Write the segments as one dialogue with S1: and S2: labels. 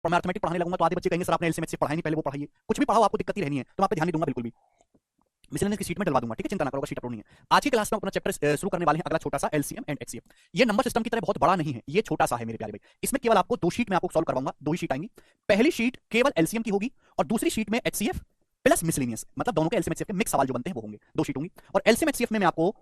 S1: और मैं अर्थमेटिक पढ़ाने लगूंगा तो आधे बच्चे कहेंगे सर आपने एलसीएम एचसीएफ पढ़ाई नहीं, पहले वो पढ़ाइए। कुछ भी पढ़ाओ, आपको दिक्कत ही रहनी है, तो मैं आप पे ध्यान नहीं दूंगा बिल्कुल भी। मिसलेनियस की शीट में डलवा दूंगा, ठीक है, चिंता ना करो, शीट अपलोड नहीं है। आज की क्लास में अपना चैप्टर शुरू करने वाले हैं, अगला छोटा सा एलसीएम एंड एचसीएफ। ये नंबर सिस्टम की तरह बहुत बड़ा नहीं है, ये छोटा सा है मेरे प्यारे भाई। इसमें केवल आपको दो शीट में आपको सॉल्व करवाऊंगा, दो ही शीट आएंगी। पहली शीट केवल एलसीएम की होगी और दूसरी शीट में एचसीएफ प्लस मिसलेनियस, मतलब दोनों के एलसीएम एचसीएफ के मिक्स सवाल जो बनते हैं वो होंगे, दो शीट होंगी। और एलसीएम एचसीएफ में मैं आपको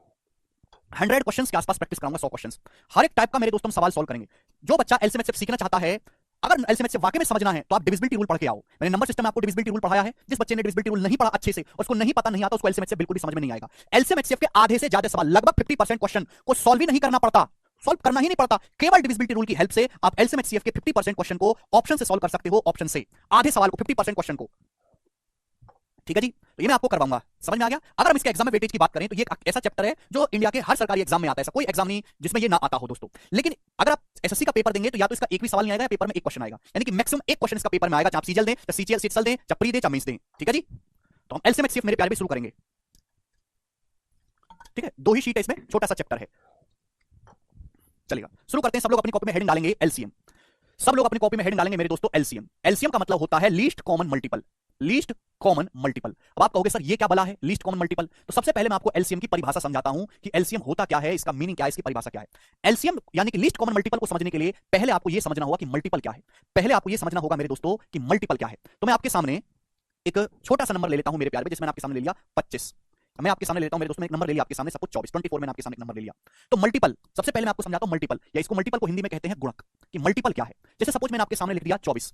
S1: 100 क्वेश्चंस के आसपास प्रैक्टिस कराऊंगा, 100 क्वेश्चंस हर एक टाइप का मेरे दोस्तों सवाल सॉल्व करेंगे। जो बच्चा एलसीएम एचसीएफ सीखना चाहता है, अगर एलसीएम एचसीएफ वाकई में समझना है तो आप डिविजिबिलिटी रूल पढ़ के आओ। मैंने नंबर सिस्टम में आपको डिविजिबिलिटी रूल पढ़ाया है। जिस बच्चे ने डिविजिबिलिटी रूल नहीं पढ़ा अच्छे से, उसको नहीं पता नहीं आता, उसको एलसीएम एचसीएफ बिल्कुल भी समझ में नहीं आएगा। एलसीएम एचसीएफ के आधे से ज्यादा सवाल, लगभग 50% क्वेश्चन को सॉल्व ही नहीं करना पड़ता, सॉल्व करना ही नहीं पड़ता। केवल डिविजिबिलिटी रूल की हेल्प से आप एलसीएम एचसीएफ के 50% क्वेश्चन को ऑप्शन से सॉल्व कर सकते हो, ऑप्शन से आधे सवाल को, 50% क्वेश्चन को, ठीक है जी। तो ये मैं आपको करवाऊंगा, समझ में आ गया। अगर हम इसके एग्जाम में वेटेज की बात करें तो ये एक ऐसा चैप्टर है जो इंडिया के हर सरकारी एग्जाम में आता है, ऐसा कोई एग्जाम नहीं जिसमें ये ना आता हो दोस्तों। लेकिन अगर आप एसएससी का पेपर देंगे तो या तो इसका एक भी सवाल नहीं आएगा, पेपर में एक क्वेश्चन आएगा, यानी कि मैक्सिमम एक क्वेश्चन इसका पेपर में आएगा, चाहे आप सीजीएल दें, चाहे सीजीएल सीटसल दें, चाहे प्री दें, चाहे मेंस दें, ठीक है जी। तो हम एलसीएम एचसीएफ मेरे प्यारे भी शुरू करेंगे, ठीक है। दो ही शीट है इसमें, छोटा सा चैप्टर है, चलेगा। शुरू करते हैं। सब लोग अपनी कॉपी में हेडिंग डालेंगे एलसीएम, सब लोग अपनी कॉपी में हेडिंग डालेंगे मेरे दोस्तों एलसीएम। एलसीएम का मतलब होता है least common multiple, least common multiple. अब आप कहोगे सर ये क्या बला है लीस्ट कॉमन मल्टीपल, तो सबसे पहले मैं आपको एलसीएम की परिभाषा समझाता हूं कि एलसीएम होता क्या है, इसका मीनिंग क्या है, इसकी परिभाषा क्या है। एलसीएम यानी कि लीस्ट कॉमन मल्टीपल को समझने के लिए पहले आपको यह समझना होगा कि मल्टीपल क्या है। पहले आपको यह समझना होगा मेरे दोस्तों कि मल्टीपल क्या है। तो मैं आपके सामने एक छोटा सा नंबर ले लेता हूं मेरे प्यारे, जिसमें आपके सामने ले लिया 25, मैं आपके सामने लेता हूं मेरे दोस्तों, एक नंबर ले लिया आपके सामने, सब कुछ 24 मैंने आपके सामने एक नंबर ले लिया। तो मल्टीपल, सबसे पहले मैं आपको समझाता हूं मल्टीपल, या इसको मल्टीपल को हिंदी में कहते हैं गुणक, कि मल्टीपल क्या है। जैसे सपोज मैंने आपके सामने लिख दिया 24,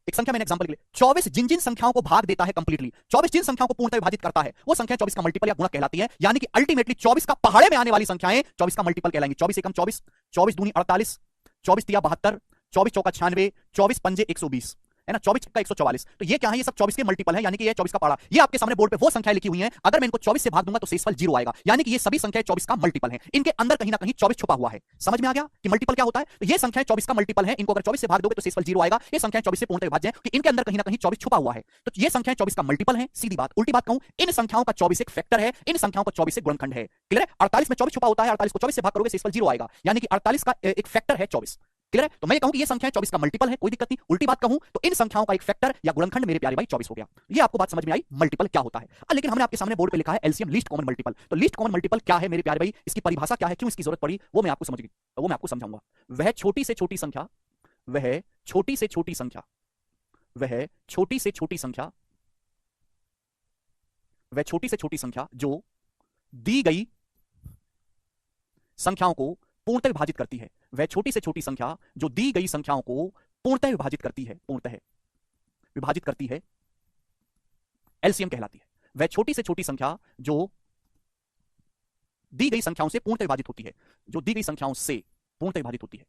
S1: एक संख्या मैंने एग्जांपल के लिए 24 जिन जिन संख्याओं को भाग देता है कंप्लीटली, 24 जिन संख्याओं को पूर्णतः विभाजित करता है, वो संख्या 24 का मल्टीपल या गुणक कहलाती है। यानी कि अल्टीमेटली 24 का पहाड़े में आने वाली संख्याएं 24 का मल्टीपल कहलाएंगी। 24 एकम 24, 24 दूनी 48, 24 तिया 72, 24 चौका 96, 24 पंजे 120, है ना, 24 का 144। तो ये क्या है, ये सब 24 के मल्टीपल है, यानी कि ये 24 का पहाड़ा। ये आपके सामने बोर्ड पे वो संख्याएं लिखी हुई हैं, अगर मैं इनको 24 से भाग दूंगा तो शेषफल 0 आएगा, यानी कि ये सभी संख्याएं 24 का मल्टीपल हैं। इनके अंदर कहीं ना कहीं 24 छुपा हुआ है। समझ में आ गया कि मल्टीपल क्या होता है। तो ये संख्याएं 24 का मल्टीपल है, इनको अगर 24 से भाग दोगे तो शेषफल 0 आएगा। ये संख्याएं 24 से पूर्णतः विभाज्य हैं कि इनके अंदर कहीं ना कहीं 24 छुपा हुआ है। तो ये संख्याएं 24 का मल्टीपल है। सीधी बात, उल्टी बात कहूं, इन संख्याओं का 24 एक फैक्टर है, इन संख्याओं का 24 एक गुणनखंड है। क्लियर है। 48 में 24 छुपा होता है, 48 को 24 से भाग करोगे शेषफल 0 आएगा, यानी कि 48 का एक फैक्टर है 24। क्लियर है। तो मैं कहूं कि ये संख्या 24 का मल्टीपल है, कोई दिक्कत नहीं। उल्टी बात कहूं तो इन संख्याओं का एक फैक्टर या गुणनखंड मेरे प्यारे भाई 24 हो गया। ये आपको बात समझ में आई मल्टीपल क्या होता है। लेकिन हमने आपके सामने बोर्ड पे लिखा है एलसीएम लीस्ट कॉमन मल्टीपल। तो लीस्ट कॉमन मल्टीपल क्या है मेरे प्यारे भाई, इसकी परिभाषा क्या है, क्यों इसकी जरूरत पड़ी, वो मैं आपको समझाऊंगा। वह छोटी से छोटी संख्या, वह छोटी से छोटी संख्या, वह छोटी से छोटी संख्या, वह छोटी से छोटी संख्या जो दी गई संख्याओं को पूर्णतः विभाजित करती है। वह छोटी से छोटी संख्या जो दी गई संख्याओं को पूर्णतः विभाजित करती है, पूर्णतः विभाजित करती है, एलसीएम कहलाती है। वह छोटी से छोटी संख्या जो दी गई संख्याओं से पूर्णतः विभाजित होती है, जो दी गई संख्याओं से पूर्णतः विभाजित होती है,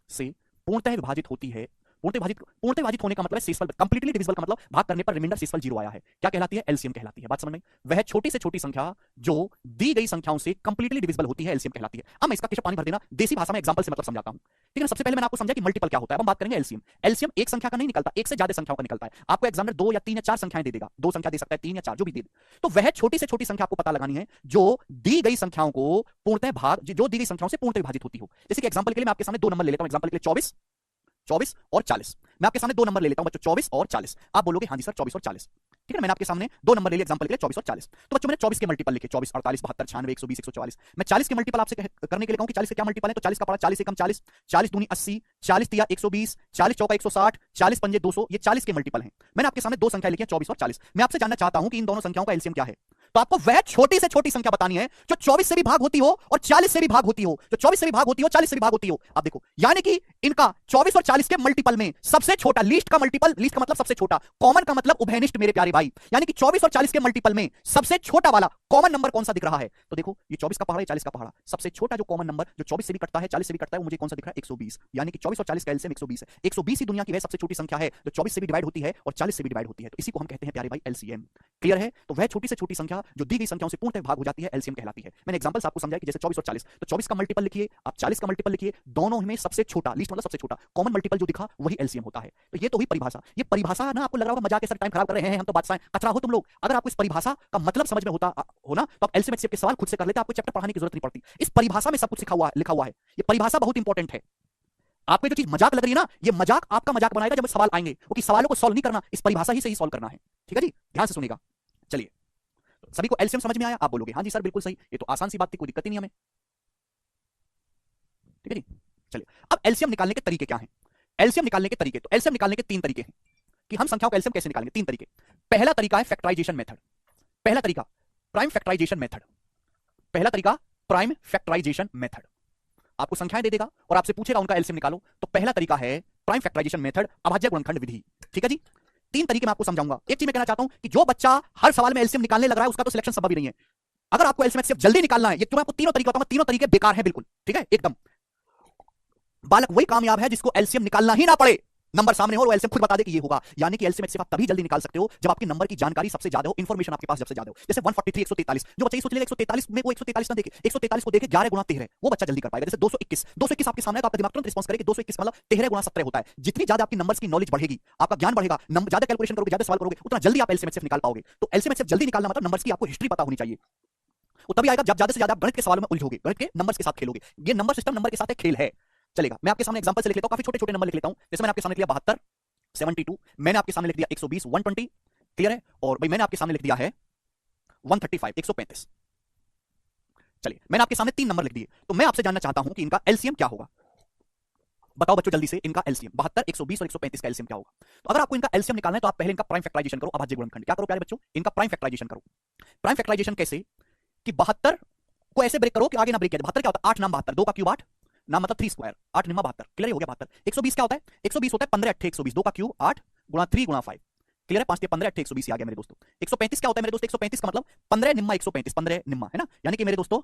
S1: से पूर्णतः विभाजित होती है। पूर्णतः विभाजित होने का मतलब है शेषफल, कंप्लीटली डिविजिबल का मतलब भाग करने पर रिमाइंडर शेषफल 0 आया है, क्या कहलाती है, एलसीएम कहलाती है। बात समझ में। वह छोटी से छोटी संख्या जो दी गई संख्याओं से कंप्लीटली डिविजिबल होती है, एलसीएम कहलाती है। अब मैं इसका केशव पानी भर देना, देसी भाषा में एग्जांपल से मतलब समझाता हूं। ठीक है, सबसे पहले मैंने आपको समझा कि मल्टीपल क्या होता है, अब हम बात करेंगे एलसीएम। एलसीएम एक संख्या का नहीं निकलता, एक से ज्यादा संख्याओं का निकलता है। आपको एग्जामिनर 2 या 3 या 4 संख्याएं दे देगा, 2 संख्या दे सकता है, 3 या 4 जो भी दे। तो वह छोटी से छोटी संख्या आपको पता लगानी है जो दी गई संख्याओं को पूर्णतः भाग, जो दी गई संख्याओं से पूर्णतः विभाजित होती हो। जैसे कि एग्जांपल के लिए मैं आपके सामने 2 नंबर ले लेता हूं, एग्जांपल के लिए 24 और 40। मैं आपके सामने 2 नंबर ले लेता हूं बच्चों, 24 और 40। आप बोलोगे हां जी सर 24 और 40, ठीक है। मैंने आपके सामने 2 नंबर ले लिए एग्जांपल के लिए 24 और 40। तो बच्चों मैंने 24 के मल्टीपल लिखे, 24 48 72 96 120 144। मैं 40 के मल्टीपल आपसे करने के लिए कहूं कि 40 के क्या मल्टीपल है, तो 40 का पड़ा 40 एकम 40, 40 दूनी 80, 40 तिया 120, 40 चौका 160, 40 पंजे 200, ये 40 के मल्टीपल हैं। मैंने आपके सामने 2 संख्या लिखी है 24 और 40। मैं आपसे जानना चाहता हूं कि इन दोनों संख्याओं का एलसीएम क्या है। तो आपको वह छोटी से छोटी संख्या बतानी है जो 24 से भी भाग होती हो और 40 से भी भाग होती हो, जो 24 से भी भाग होती हो, 40 से भी भाग होती हो। आप देखो, यानी कि इनका 24 और 40 के मल्टीपल में सबसे छोटा, लीस्ट का मल्टीपल, लीस्ट का मतलब सबसे छोटा, कॉमन का मतलब उभयनिष्ठ मेरे प्यारे भाई, यानी कि 24 और 40 के मल्टीपल में सबसे छोटा वाला कॉमन नंबर कौन सा दिख रहा है। तो देखो ये 24 का पहाड़ा, 40 का पहाड़ा, सबसे छोटा जो कॉमन नंबर जो 24 से भी कटता है 40 से भी कटता है, वो मुझे कौन सा दिख रहा है, 120। यानी कि 24 और 40 का एलसीएम 120 है। 120 ही दुनिया की वह सबसे छोटी संख्या है जो 24 से भी डिवाइड होती है और 40 से भी डिवाइड होती है। तो इसी को हम कहते हैं प्यारे भाई एलसीएम। क्लियर है। तो वह छोटी से छोटी संख्या जो दी गई संख्याओं से पूर्णतः भाग हो जाती है, एलसीएम कहलाती है। मैंने एग्जांपल्स आपको समझाया कि जैसे 24 और 40, तो 24 का मल्टीपल लिखिए, आप 40 का मल्टीपल लिखिए, दोनों में सबसे छोटा, लीस्ट मतलब सबसे छोटा कॉमन मल्टीपल जो दिखा वही एलसीएम होता है। तो ये तो हुई परिभाषा। ये परिभाषा ना आपको लग रहा होगा मजाक के साथ टाइम खराब कर रहे हैं हम, तो बादशाह कचरा हो तुम लोग। अगर आपको इस परिभाषा का मतलब समझ में होता हो ना, तो आप एलसीएम एचसीएफ के सवाल खुद से कर लेते, आपको चैप्टर पढ़ाने की जरूरत नहीं पड़ती। इस परिभाषा में सब कुछ लिखा हुआ है। ये परिभाषा बहुत इंपॉर्टेंट है। आपको जो चीज मजाक लग रही है ना, ये मजाक आपका मजाक बनाएगा जब सवाल आएंगे, क्योंकि सवालों को सॉल्व नहीं करना, इस परिभाषा ही से ही सॉल्व करना है। ठीक है जी, ध्यान से सुनिएगा। चलिए, सभी को एलसीएम समझ में आया? आप बोलोगे हाँ जी सर बिल्कुल सही, ये तो आसान सी बात थी, कोई दिक्कत ही नहीं हमें। ठीक है जी, चलिए अब एलसीएम निकालने के तरीके क्या हैं? एलसीएम निकालने के तरीके, तो एलसीएम निकालने के तीन तरीके हैं कि हम संख्याओं का एलसीएम कैसे निकालेंगे। तीन तरीके। पहला तरीका है फैक्टराइजेशन मेथड। पहला तरीका प्राइम फैक्टराइजेशन मेथड। पहला तरीका प्राइम फैक्टराइजेशन मेथड। आपको संख्याएं दे देगा और आपसे पूछेगा उनका एलसीएम निकालो, तो पहला तरीका है प्राइम फैक्टराइजेशन मेथड, अभाज्य गुणनखंड विधि। ठीक है जी, तीन तरीके मैं आपको समझाऊंगा। एक चीज मैं कहना चाहता हूं कि जो बच्चा हर सवाल में एलसीएम निकालने लग रहा है उसका तो सिलेक्शन संभव ही नहीं है। अगर आपको एलसीएम सिर्फ जल्दी निकालना है, ये तो मैं आपको तीनों तरीके बताऊंगा, तीनों तरीके बेकार है बिल्कुल। ठीक है, एकदम बालक वही कामयाब है जिसको एलसीएम निकालना ही ना पड़े, नंबर सामने हो और एलसीएम खुद बता दे कि ये होगा। यानी कि एलसीएम सिर्फ आप तभी जल्दी निकाल सकते हो जब आपकी नंबर की जानकारी सबसे ज्यादा हो, इंफॉर्मेशन आपके पास सबसे ज्यादा हो। जैसे 143 143, जो बच्चा ये सोच लेगा 143 में वो 143 ना देखे, 143 को देखे 11 गुना 13, वो बच्चा जल्दी कर पाएगा। जैसे 221 आपके सामने है तो आपका दिमाग तुरंत रिस्पॉन्स करे कि 221 मतलब 13 गुना 17 होता है। जितनी ज्यादा आपकी नंबर्स की नॉलेज बढ़ेगी, आपका ज्ञान बढ़ेगा, ज्यादा कैलकुलेशन करोगे, ज्यादा सवाल करोगे, उतना जल्दी आप एलसीएम निकाल पाओगे। तो एलसीएम जल्दी निकालना मतलब नंबर्स की आपको हिस्ट्री पता होनी चाहिए। वो तभी आएगा जब ज्यादा से ज्यादा गणित के सवालों में उलझोगे, गणित के नंबर्स के साथ खेलोगे। ये नंबर सिस्टम नंबर के साथ एक खेल है। चलेगा, मैं आपके सामने एग्जांपल से लिख लेता हूं, काफी छोटे छोटे नंबर लिख लेता हूं। जैसे मैंने आपके सामने लिख दिया 72 72, मैंने आपके सामने लिख दिया 120 120, क्लियर है, और भाई मैंने आपके सामने लिख दिया है 135 135। चलिए, मैंने आपके सामने तीन नंबर लिख दिए, तो मैं आपसे जानना चाहता हूं कि इनका एलसीएम क्या होगा। बताओ बच्चों जल्दी से, इनका एलसीएम 72 120 और 135 का एलसीएम क्या होगा। तो अगर आपको इनका एलसीएम निकालना है तो आप पहले इनका प्राइम फैक्टराइजेशन करो, अभाज्य गुणनखंड। क्या करो प्यारे बच्चों, इनका प्राइम फैक्टराइजेशन करो। प्राइम फैक्टराइजेशन कैसे कि 72 को ऐसे ब्रेक करो कि आगे ना ब्रेक किया। 72 क्या होता है, 8 नाम 72, 2 का क्यूब 8 नाम मतलब 3 स्क्वायर, 8 निम्मा 72, क्लियर हो गया 72। 120 क्या होता है, 120 होता है 15 8 120, 2 का क्यूब 8 गुणा 3 गुणा 5, क्लियर है, 5 15 8 120 आ गया मेरे दोस्तों। 135 क्या होता है मेरे दोस्तों, 135 का मतलब 15 निम्मा 135, 15 निम्मा है ना, यानी कि मेरे दोस्तों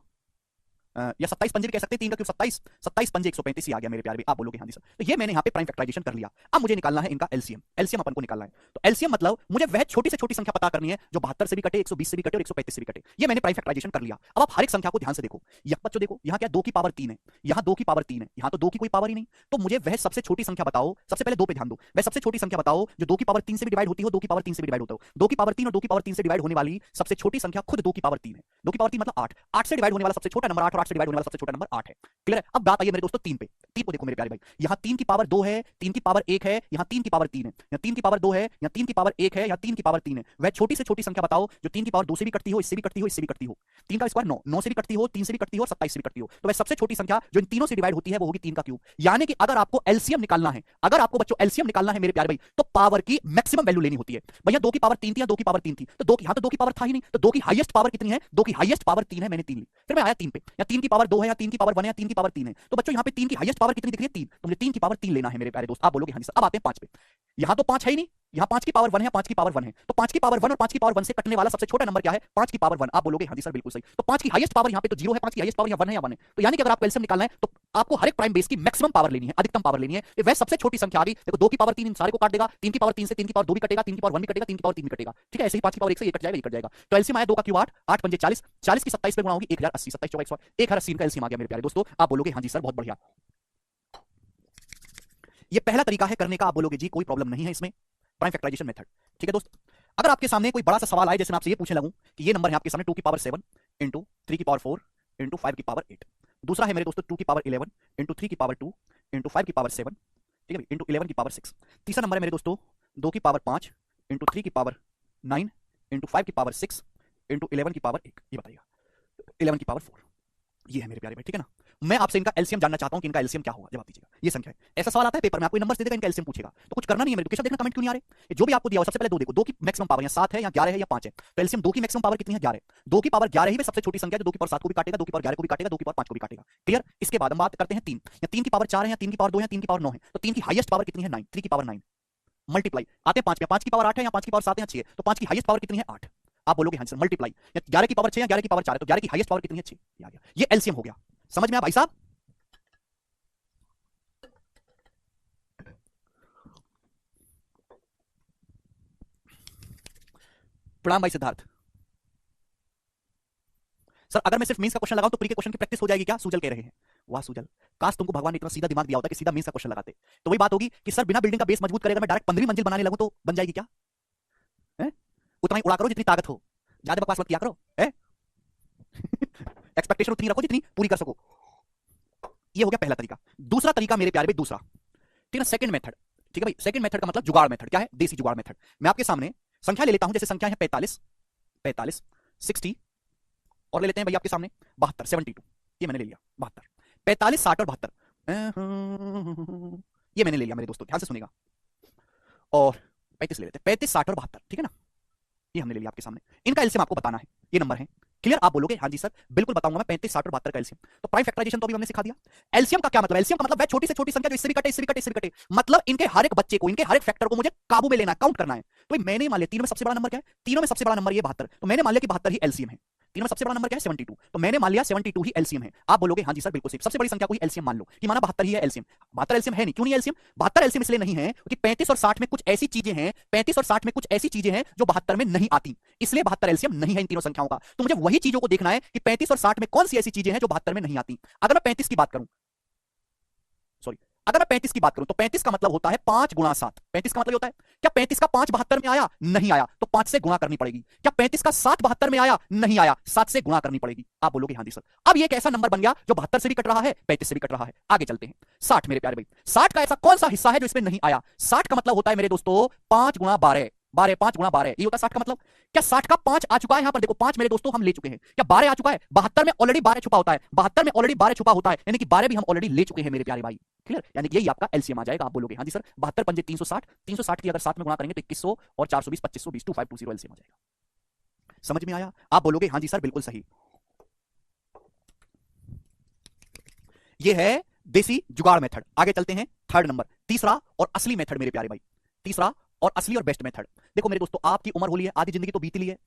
S1: या 27 पंजे भी कह सकते हैं, 3 का क्यूब 27, 27 पंजे 135 ही आ गया मेरे प्यारे भी। आप बोलोगे हाँ जी सर, तो ये मैंने यहाँ पे प्राइम फैक्टराइजेशन कर लिया। अब मुझे निकालना है इनका एलसीएम। एलसीएम अपन को निकालना है, तो एलसीएम मतलब मुझे वह छोटी से छोटी संख्या पता करनी है जो 72 से भी कटे, 120 से भी कटे और 135 से भी कटे। ये मैंने प्राइम फैक्टराइजेशन कर लिया। अब आप हर एक संख्या को ध्यान से देखो, यहाँ बच्चों देखो, यहाँ क्या 2 की पावर 3 है, यहाँ 2 की पावर 3 है, यहाँ तो 2 की कोई पावर ही नहीं। तो मुझे वह सबसे छोटी संख्या बताओ, सबसे पहले 2 पे ध्यान दो, वह सबसे छोटी संख्या बताओ जो 2 की पावर 3 से भी डिवाइड होती हो, 2 की पावर 3 से भी डिवाइड होता हो। 2 की पावर 3 और 2 की पावर 3 से डिवाइड होने वाली सबसे छोटी संख्या खुद 2 की पावर 3 है। 2 की पावर 3 मतलब 8, 8 से डिवाइड होने वाला सबसे छोटा नंबर 8 और 8 से डिवाइड होने वाला सबसे छोटा नंबर 8 है, क्लियर है। अब बात आई मेरे दोस्तों 3 पे। 3 को देखो मेरे प्यारे भाई, यहाँ 3 की पावर 2 है, 3 की पावर 1 है, यहाँ 3 की पावर 3 है, यहाँ 3 की पावर 2 है, यहाँ 3 की पावर 1 है, यहाँ 3 की पावर 3 है। वह छोटी से छोटी संख्या बताओ जो 3 की पावर 2 से भी कटती हो, इससे भी कटती हो, इससे भी कटती हो। 3 का स्क्वायर 9, 9 से भी कटती हो, 3 से भी कटती हो और 27 से भी कटती हो। तो वह सबसे छोटी संख्या जो इन तीनों से डिवाइड होती है वो होगी 3 का क्यूब। यानी कि अगर आपको एलसीएम निकालना है, अगर आपको बच्चों एलसीएम निकालना है मेरे प्यारे भाई, तो पावर की मैक्सिमम वैल्यू लेनी होती है। भैया 2 की पावर 3 थी या 2 की पावर 3 थी, तो 2 की, यहाँ तो 2 की पावर था ही नहीं, तो 2 की हाईएस्ट पावर कितनी है, 2 की हाईएस्ट पावर 3 है, मैंने 3 ली। फिर मैं आया 3 पे, या 3 की पावर 2 है, या 3 की पावर 1 है, या 3 की पावर 3 है। तो बच्चों यहाँ पे 3 की हाईएस्ट पावर कितनी दिख रही है, 3, तो मुझे 3 की पावर 3 लेना है मेरे प्यारे दोस्त। आप बोलोगे हाँ जी सर। अब आते हैं 5 पे, यहाँ तो 5 है ही नहीं, यहाँ 5 की पावर 1 है, 5 की पावर 1 है, तो 5 की पावर 1 और 5 की पावर 1 से कटने वाला सबसे छोटा नंबर क्या है, 5 की पावर 1। आप बोलोगे हाँ जी सर बिल्कुल सही। तो 5 की हाईएस्ट पावर यहाँ पे तो 0 है, 5 की हाईएस्ट पावर यहाँ 1 है या 1 है। तो यानी कि अगर आपको एलसीएम निकालना है तो आपको हर एक प्राइम बेस की मैक्सिमम पावर लेनी है, अधिकतम पावर लेनी है। वह सबसे छोटी संख्या आ गई, देखो 2 की पावर 3 इन सारे को काट देगा, 3 की पावर 3 से 3 की पावर 2 भी कटेगा, 3 की पावर 1 भी कटेगा, 3 की पावर 3 भी कटेगा, ठीक है। ऐसे ही 5 की पावर 1 से ये कट जाएगा, ये कट जाएगा। तो एलसीएम आया 2 का क्यूब 8, 8 पंजे 40, 40 की 27 पे गुणा होगी 1080, 27 चौका 1080 का एलसीएम आ गया मेरे प्यारे दोस्तों। आप बोलोगे हाँ जी सर बहुत बढ़िया। ये पहला तरीका है करने का। आप बोलोगे जी कोई प्रॉब्लम नहीं है इसमें, प्राइम फैक्टराइजेशन मेथड, ठीक है दोस्त। अगर आपके सामने कोई बड़ा सा सवाल आए, जैसे मैं आपसे ये पूछने लगूं कि ये नंबर है आपके सामने 2 की पावर 7 इंटू 3 की पावर 4 इंटू 5 की पावर 8। दूसरा है मेरे दोस्तों 2 की पावर 11 इंटू 3 की पावर 2 इंटू 5 की पावर 7, ठीक है, इंटू 11 की पावर 6। तीसरा नंबर है मेरे दोस्तों 2 की पावर 5 इंटू 3 की पावर 9 इंटू 5 की पावर 6 इंटू 11 की पावर 1। ये बताइएगा 11 की पावर 4। ये है मेरे प्यारे भाई, ठीक है ना। मैं आपसे इनका एलसीएम जानना चाहता हूं कि इनका एलसीएम क्या होगा, जवाब दीजिएगा। ये संख्या है, ऐसा सवाल आता है पेपर में, आपको नंबर दे देगा, इनका एलसीएम पूछेगा, तो कुछ करना नहीं है मेरे को। देखना कमेंट क्यों नहीं आ रहे, जो भी आपको दिया हो सबसे पहले 2 देखो, 2 की मैक्सिमम पावर या 7 है या 11 है या 5 है। तो एलसीएम 2 की मैक्सिमम पावर कितनी है, 11। 2 की पावर 11 ही सबसे छोटी संख्या, जो 2 की पावर 7 को भी काटेगा, 2 की पावर 11 को भी काटेगा, 2 की पावर 5 को भी काटेगा, क्लियर। इसके बाद हम बात करते हैं 3, या 3 की पावर 4 है, या 3 की पावर 2 है, 3 की पावर 9 है। तो 3 की हाईएस्ट पावर कितनी है, 9, 3 की पावर 9 मल्टीप्लाई। आते हैं 5 पे, 5 की पावर 8 है या 5 की पावर 7 है या 6 है, तो 5 की हाईएस्ट पावर कितनी है, 8। आप बोलोगे हाँ सर मल्टीप्लाई, या 11 की पावर 6 या 11 की पावर 4 है, तो 11 की हाईएस्ट पावर कितनी है, 6। ये आ गया, ये एलसीएम हो गया। समझ में आया भाई साहब। प्रणाम भाई सिद्धार्थ। सर अगर मैं सिर्फ मेंस का क्वेश्चन लगाऊं तो प्री के क्वेश्चन की प्रैक्टिस हो जाएगी क्या, सूजल कह रहे हैं। वाह सूजल, काश तुमको भगवान ने इतना सीधा दिमाग दिया होता कि सीधा मेंस का क्वेश्चन लगाते। तो वही बात होगी कि सर बिना बिल्डिंग का बेस मजबूत करेगा, मैं डायरेक्ट 15वीं मंजिल बनाने लगूं तो बन जाएगी क्या, है? उतना ही उड़ा करो जितनी ताकत हो, ज्यादा बकवास मत किया करो, है? एक्सपेक्टेशन उतनी रखो जितनी पूरी कर सको। ये हो गया पहला तरीका। दूसरा तरीका मेरे प्यारे भाई, दूसरा, ठीक है, सेकंड मेथड, ठीक है भाई। सेकंड मेथड का मतलब जुगाड़ मेथड क्या है, देसी जुगाड़ मेथड। मैं आपके सामने संख्या ले लेता हूं, जैसे संख्या है 45, 45, 60, और ले लेते हैं भाई आपके सामने 72, 72, ये मैंने ले लिया 72, 45, 60 और 72, ये मैंने ले लिया मेरे दोस्तों, ध्यान से सुनेगा। और 35 ले लेते हैं, 35, 60 और 72, ठीक है ना, ये हमने ले लिया आपके सामने। इनका एलसीएम आपको बताना है, ये नंबर है। क्लियर? आप बोलोगे हाँ जी सर बिल्कुल बताऊंगा मैं, 35, 60 और 72 का एलसीएम। तो प्राइम फैक्टराइजेशन तो अभी हमने सिखा दिया। एलसीएम का क्या मतलब? एलसीएम का मतलब वह छोटी से छोटी संख्या जो इससे भी कटे, इससे भी कटे, इससे भी कटे, मतलब इनके हर एक बच्चे को, इनके हर एक फैक्टर को मुझे काबू में लेना है, काउंट करना है। तो मैंने मान लिया तीनों में सबसे बड़ा नंबर क्या है, तीनों में सबसे बड़ा नंबर ये 72, तो मैंने मान लिया कि 72 ही एलसीएम है। तीनों में सबसे बड़ा नंबर क्या है 72, तो मैंने मान लिया 72 ही एलसीएम है। आप बोलोगे हाँ जी सर बिल्कुल सही, सबसे बड़ी संख्या को ही एलसीएम मान लो कि माना 72 ही है एलसीएम। 72 एलसीएम है नहीं, क्यों नहीं एलसीएम? 72 एलसीएम इसलिए नहीं है क्योंकि 35 और 60 में कुछ ऐसी चीजें हैं, 35 और 60 में कुछ ऐसी चीजें हैं जो 72 में नहीं आती, इसलिए 72 एलसीएम नहीं है इन तीनों संख्याओं का। तो मुझे वही चीजों को देखना है कि 35 और 60 में कौन सी ऐसी चीजें हैं जो 72 में नहीं आती। अगर मैं 35 की बात करूं, सॉरी, अगर मैं 35 की बात करूं तो 35 का मतलब होता है 5 गुणा 7। 35 का मतलब होता है, क्या 35 का 5 72 में आया? नहीं आया, तो 5 से गुणा करनी पड़ेगी। क्या 35 का 7 72 में आया? नहीं आया, 7 से गुणा करनी पड़ेगी। आप बोलोगे हाँ जी सर। अब ये एक ऐसा नंबर बन गया जो 72 से भी कट रहा है, 35 से भी कट रहा है। आगे चलते हैं, 60 मेरे प्यारे भाई, 60 का ऐसा कौन सा हिस्सा है जो इसमें नहीं आया? 60 का मतलब होता है मेरे दोस्तों 5 गुणा 12, 12, 5 गुणा 12, ये होता है 60 का मतलब। क्या 60 का 5 आ चुका है? यहां पर देखो 5 मेरे दोस्तों हम ले चुके हैं। क्या 12 आ चुका है? 72 में ऑलरेडी 12 छुपा होता है, 72 में ऑलरेडी 12 छुपा होता है, यानी कि 12 भी हम ऑलरेडी ले चुके हैं मेरे प्यारे भाई। क्लियर? यानी कि यही आपका एलसीएम आ जाएगा। आप बोलोगे हाँ जी सर 72 पंजे 360, 360 की अगर 7 में गुणा करेंगे तो 2100 और 420, 2520, 2520 एलसीएम आ जाएगा। समझ में आया? आप बोलोगे हाँ जी सर बिल्कुल सही। ये है देसी जुगाड़ मेथड। आगे चलते हैं, थर्ड नंबर, तीसरा और असली मेथड मेरे प्यारे भाई, तीसरा और असली और बेस्ट मेथड। देखो मेरे दोस्तों, आपकी उम्र हो ली है, आधी जिंदगी तो बीती ली है।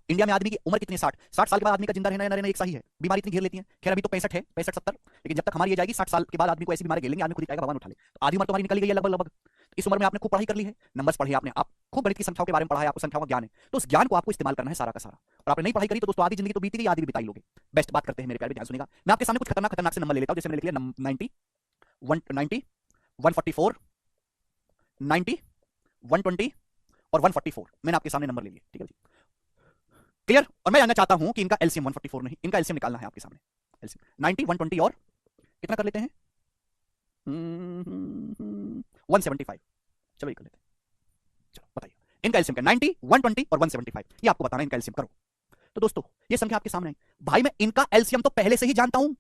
S1: इंडिया में आदमी की उम्र कितनी है? 60, 60 साल के बाद आदमी का जिंदा रहना रहना एक सही है, बीमारी इतनी घेर लेती है। खैर अभी तो 65 है, 65 70, लेकिन जब तक हमारी ये जाएगी 60 साल के बाद आदमी को ऐसी बीमारी घेर लेंगे, आदमी खुद ही कहेगा भगवान उठा ले। तो आधी उम्र तुम्हारी निकल गई है लगभग लगभग। इस उम्र में आपने खूब पढ़ाई कर ली है, नंबर्स पढ़े आपने, आप खूब गणित की संख्याओं के बारे में पढ़ा है, आपको संख्याओं का ज्ञान है, तो उस ज्ञान को आपको इस्तेमाल करना है सारा का सारा। और आपने नहीं पढ़ाई करी तो दोस्तों आधी जिंदगी तो बीती गई, आधी भी बिताई लोगे। बेस्ट बात करते हैं मेरे प्यारे, ध्यान सुनेगा। मैं आपके सामने कुछ खतरनाक खतरनाक से नंबर ले लेता हूं, जैसे मैंने लिख लिया 90, 190, 144, 90, 120 और 144, मैंने आपके सामने नंबर ले लिए, ठीक है जी। क्लियर? और मैं जानना चाहता हूं कि इनका एलसीएम 144 नहीं, इनका एलसीएम निकालना है आपके सामने। एलसीएम 90, 120 और कितना कर लेते हैं 175, चलो ये कर लेते हैं। चलो बताइए इनका एलसीएम क्या? 90, 120 और 175, ये आपको बताना है इनका एलसीएम। करो तो दोस्तों ये संख्या आपके सामने है भाई, मैं इनका एलसीएम तो पहले से ही जानता हूं,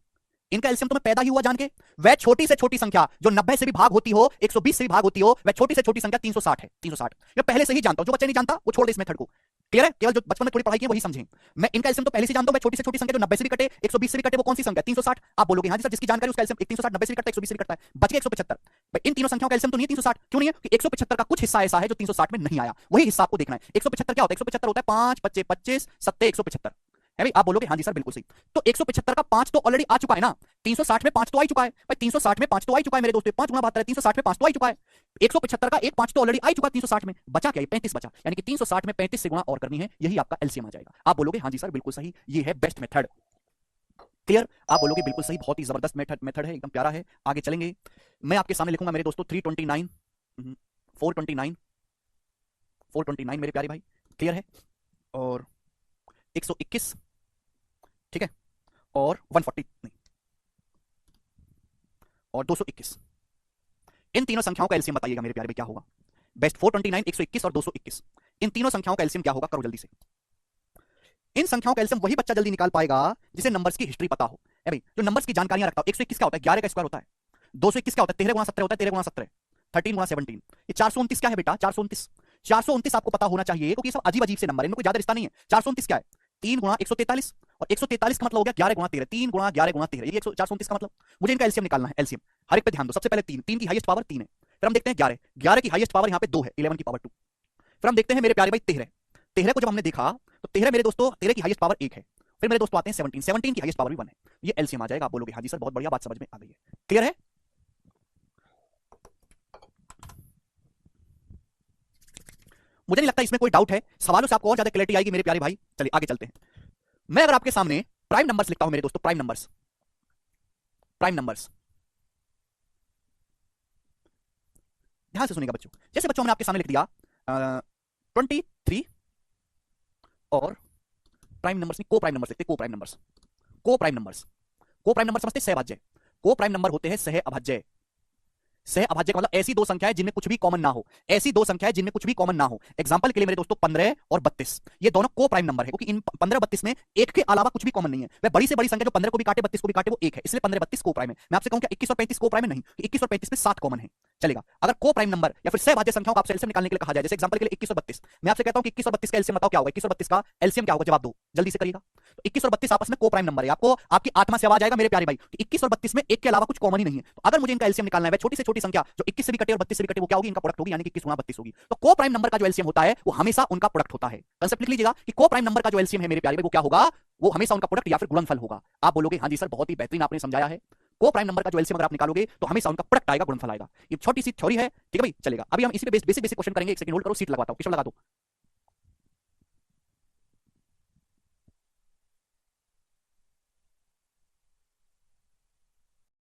S1: इनका एलसीएम तो मैं पैदा ही हुआ जान के। वह छोटी से छोटी संख्या जो 90 से भी भाग होती हो, 120 से भी भाग होती हो, वह छोटी से छोटी संख्या 360 है, 360। मैं पहले से ही जानता हूं, जो बच्चे नहीं जानता वो छोड़ दे इस मेथड को। क्लियर है? केवल जो बचपन में थोड़ी पढ़ाई की है वही समझें। मैं इनका एलसीएम तो पहले से जानता हूं, मैं छोटी से छोटी संख्या जो 90 से भी कटे, 120 से भी कटे, वो कौन सी संख्या? 360। आप बोलोगे हाँ जी सर जिसकी जानकारी उसका एलसीएम 360, 90 से भी कटता है, 120 से भी कटता है, बच गया 175। इन तीनों संख्याओं का एलसीएम तो नहीं है 360, क्यों नहीं है? कि 175 का कुछ हिस्सा ऐसा है जो 360 में नहीं आया, वही हिस्सा आपको देखना है। 175 क्या होता है? 175 होता है 5 25 25 7 175 है भाई। आप बोलोगे हाँ जी सर बिल्कुल सही। तो 175 का 5 तो ऑलरेडी आ चुका है ना, 360 में 5 तो आ ही चुका है भाई, 360 में 5 तो आ ही चुका है मेरे दोस्तों, 5 गुणा 72 है, 360 में 5 तो आ ही चुका है। 175 का एक 5 तो ऑलरेडी आ ही चुका है 360 में, बचा क्या? 35 बचा, यानी कि 360 में 35 से गुणा और करनी है, यही आपका एलसीएम आ जाएगा। आप बोलोगे हाँ जी सर बिल्कुल सही, ये है बेस्ट मेथड। क्लियर? आप बोलोगे बिल्कुल सही, बहुत ही जबरदस्त मेथड है, एकदम प्यारा है। आगे चलेंगे, मैं आपके सामने लिखूंगा मेरे दोस्तों 329, 429, 429 मेरे प्यारे भाई। क्लियर है? और 121, ठीक है, और 140 नहीं, और 221। इन तीनों संख्याओं का एलसीएम बताइएगा मेरे प्यारे भाई क्या होगा? बेस्ट 429, 121 और 221, इन तीनों संख्याओं का एलसीएम क्या होगा? करो जल्दी से। इन संख्याओं का एलसीएम वही बच्चा जल्दी निकाल पाएगा जिसे नंबर्स की हिस्ट्री पता हो। ए भाई जो नंबर्स की जानकारियां रखता हो, 121 क्या होता है? 11 का स्क्वायर होता है। 221 क्या होता है? 13 गुणा 17 होता है, 13 गुणा 17, 13 गुणा 17। ये 429 क्या है बेटा? 429, 429 आपको पता होना चाहिए क्योंकि ये सब अजीब अजीब से नंबर है, इनमें कोई ज्यादा रिश्ता नहीं है। 429 क्या है? 3 गुणा 143, और 143 का मतलब हो गया 11 गुणा 13, 3 गुणा 11 गुणा 13, ये 429 का मतलब। मुझे इनका एलसीएम निकालना है। एलसीएम हर एक पे ध्यान दो, सबसे पहले 3, 3 की हाईएस्ट पावर 3 है, फिर हम देखते हैं 11, 11 की हाईएस्ट पावर यहाँ पे 2 है, 11 की पावर 2, फिर हम देखते हैं मेरे प्यारे भाई 13, 13 को जब हमने देखा तो 13 मेरे दोस्तों 13 की हाईएस्ट पावर 1 है, फिर मेरे दोस्तों आते हैं 17, 17 की हाईएस्ट पावर भी 1 है, ये एलसीएम आ जाएगा। आप बोलोगे हाँ जी सर बहुत बढ़िया, बात समझ में आ गई है। क्लियर है? मुझे नहीं लगता इसमें कोई डाउट है, सवालों से आपको और ज्यादा क्लैरिटी आएगी मेरे प्यारे भाई। चलिए आगे चलते हैं। मैं अगर आपके सामने प्राइम नंबर्स लिखता हूं मेरे दोस्तों, प्राइम नंबर्स, प्राइम नंबर्स, ध्यान से सुनिएगा बच्चों। जैसे बच्चों हमने आपके सामने लिख दिया 23, और प्राइम नंबर्स नहीं को प्राइम नंबर्स लिखते, को प्राइम नंबर्स, को प्राइम नंबर्स, को प्राइम नंबर समझते सहभाज्य, को प्राइम नंबर होते हैं सह अभाज्य। सह अभाज्य का मतलब ऐसी दो संख्याएं जिनमें कुछ भी कॉमन ना हो, ऐसी दो संख्याएं जिनमें कुछ भी कॉमन ना हो। एग्जांपल के लिए मेरे दोस्तों 15 और 32 ये दोनों को प्राइम नंबर है, क्योंकि इन 15 32 में एक के अलावा कुछ भी कॉमन नहीं है। वह बड़ी से बड़ी संख्या जो 15 को भी काटे 32 को भी काटे वो एक है, इसलिए 15 32 को प्राइम है। मैं आपसे कहूं क्या 21 और 35 को प्राइम है? नहीं, 21 और 35 में 7 कॉमन है, चलेगा। अगर को प्राइम नंबर या फिर सहभाज्य संख्याओं का आपसे एलसीएम निकालने के लिए कहा जाए, जैसे एग्जांपल के लिए 21 और 32, मैं आपसे कहता हूं कि 21 और 32 का एलसीएम बताओ क्या होगा, 21 और 32 का एलसीएम क्या होगा, जवाब दो, जल्दी से करिएगा। तो 21 और 32 आपस में को प्राइम नंबर है। आपको आपकी आत्मा से आवाज आएगा मेरे प्यारे भाई कि 21 और 32 में एक के अलावा कुछ कॉमन ही नहीं है। तो अगर मुझे इनका एलसीएम निकालना है, छोटी से छोटी संख्या जो 21 से भी कटे और 32 से भी कटे वो क्या होगी, इनका प्रोडक्ट होगी, यानी कि 21 गुणा 32 होगी। तो को प्राइम नंबर का जो एलसीएम होता है वो हमेशा उनका प्रोडक्ट होता है। कांसेप्ट लिख लीजिएगा कि को प्राइम नंबर का जो एलसीएम है मेरे प्यारे भाई वो क्या होगा, वो हमेशा उनका प्रोडक्ट या फिर गुणनफल होगा। आप बोलोगे हाँ जी सर बहुत ही बेहतरीन आपने समझाया है, को प्राइम नंबर का जो एलसीएम अगर आप निकालोगे तो हमेशा उनका प्रोडक्ट आएगा, गुणनफल आएगा। ये छोटी सी थ्योरी है, ठीक है भाई, चलेगा। अभी हम इसी पे बेसिक बेसिक क्वेश्चन करेंगे। एक सेकंड होल्ड करो, सीट लगवाता हूं, किशोर लगा दो।